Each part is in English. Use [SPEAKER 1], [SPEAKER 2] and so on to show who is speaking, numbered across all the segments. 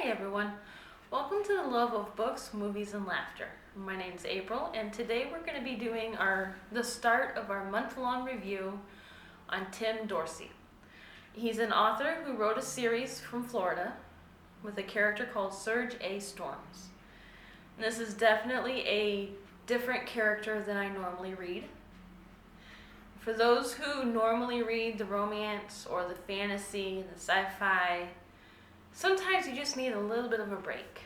[SPEAKER 1] Hey everyone, welcome to the Love of Books, Movies, and Laughter. My name's April, and today we're going to be doing the start of our month-long review on Tim Dorsey. He's an author who wrote a series from Florida with a character called Serge A. Storms. And this is definitely a different character than I normally read. For those who normally read the romance or the fantasy and the sci-fi, sometimes you just need a little bit of a break.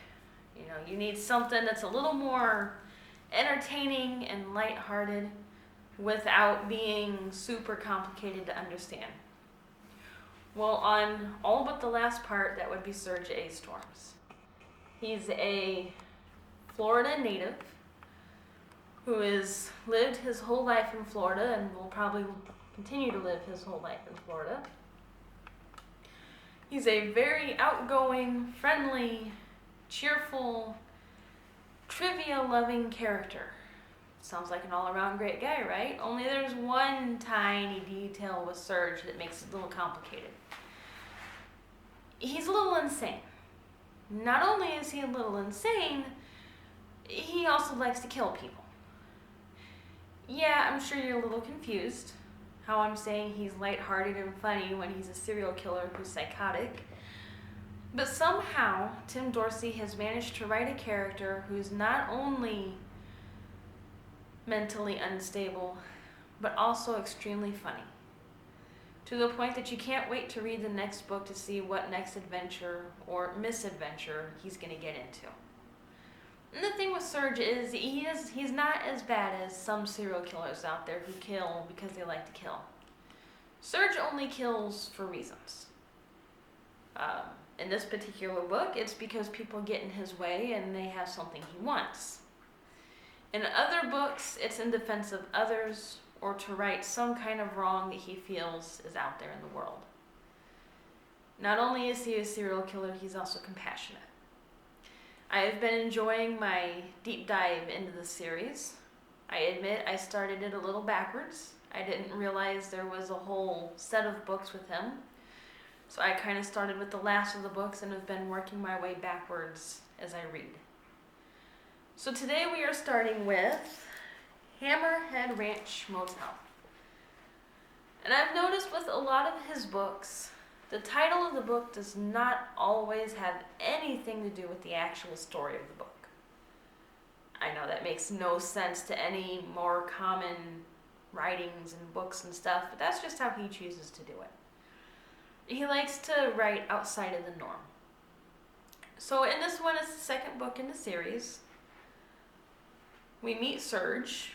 [SPEAKER 1] You need something that's a little more entertaining and lighthearted without being super complicated to understand. Well, on all but the last part, that would be Serge A. Storms. He's a Florida native who has lived his whole life in Florida and will probably continue to live his whole life in Florida. He's a very outgoing, friendly, cheerful, trivia-loving character. Sounds like an all-around great guy, right? Only there's one tiny detail with Serge that makes it a little complicated. He's a little insane. Not only is he a little insane, he also likes to kill people. Yeah, I'm sure you're a little confused how I'm saying he's lighthearted and funny when he's a serial killer who's psychotic. But somehow, Tim Dorsey has managed to write a character who's not only mentally unstable, but also extremely funny. To the point that you can't wait to read the next book to see what next adventure or misadventure he's going to get into. And the thing with Serge is he's not as bad as some serial killers out there who kill because they like to kill. Serge only kills for reasons. In this particular book, it's because people get in his way and they have something he wants. In other books, it's in defense of others or to right some kind of wrong that he feels is out there in the world. Not only is he a serial killer, he's also compassionate. I have been enjoying my deep dive into the series. I admit I started it a little backwards. I didn't realize there was a whole set of books with him. So I kind of started with the last of the books and have been working my way backwards as I read. So today we are starting with Hammerhead Ranch Motel. And I've noticed with a lot of his books, the title of the book does not always have anything to do with the actual story of the book. I know that makes no sense to any more common writings and books and stuff, but that's just how he chooses to do it. He likes to write outside of the norm. So in this one, it's the second book in the series. We meet Serge.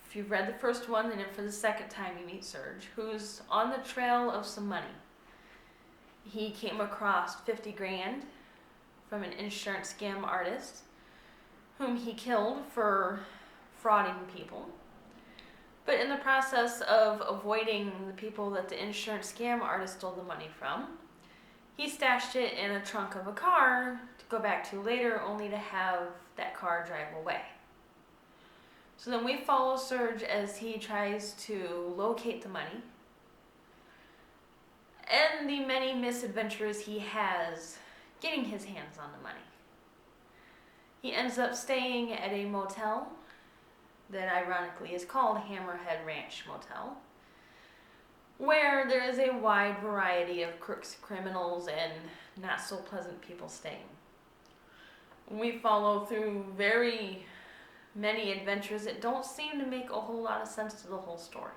[SPEAKER 1] If you've read the first one, then for the second time you meet Serge, who's on the trail of some money. He came across 50 grand from an insurance scam artist whom he killed for frauding people. But in the process of avoiding the people that the insurance scam artist stole the money from, he stashed it in a trunk of a car to go back to later, only to have that car drive away. So then we follow Serge as he tries to locate the money and the many misadventures he has getting his hands on the money. He ends up staying at a motel that ironically is called Hammerhead Ranch Motel, where there is a wide variety of crooks, criminals, and not so pleasant people staying. We follow through very many adventures that don't seem to make a whole lot of sense to the whole story.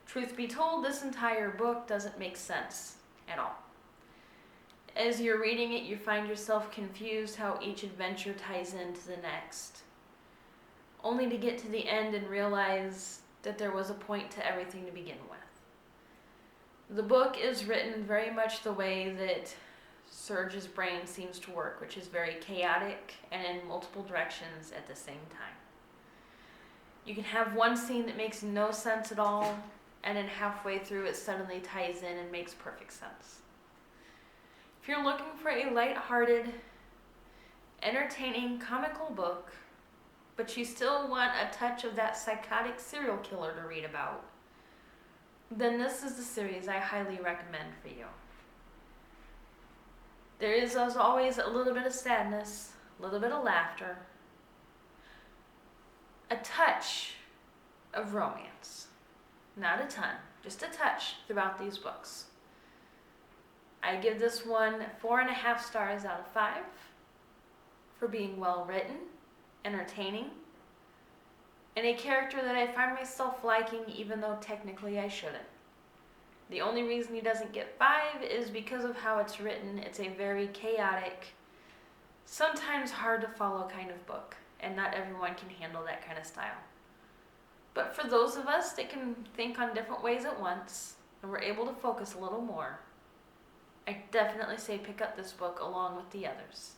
[SPEAKER 1] Truth be told, this entire book doesn't make sense at all. As you're reading it, you find yourself confused how each adventure ties into the next, only to get to the end and realize that there was a point to everything to begin with. The book is written very much the way that Serge's brain seems to work, which is very chaotic and in multiple directions at the same time. You can have one scene that makes no sense at all, and then halfway through it suddenly ties in and makes perfect sense. If you're looking for a lighthearted, entertaining, comical book, but you still want a touch of that psychotic serial killer to read about, then this is the series I highly recommend for you. There is, as always, a little bit of sadness, a little bit of laughter, a touch of romance. Not a ton, just a touch throughout these books. I give this one 4.5 stars out of 5 for being well written, entertaining, and a character that I find myself liking even though technically I shouldn't. The only reason he doesn't get 5 is because of how it's written. It's a very chaotic, sometimes hard to follow kind of book, and not everyone can handle that kind of style. But for those of us that can think on different ways at once, and we're able to focus a little more, I definitely say pick up this book along with the others.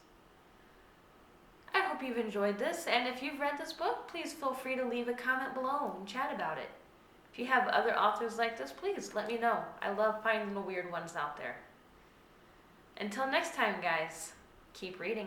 [SPEAKER 1] I hope you've enjoyed this, and if you've read this book, please feel free to leave a comment below and chat about it. If you have other authors like this, please let me know. I love finding the weird ones out there. Until next time, guys, keep reading.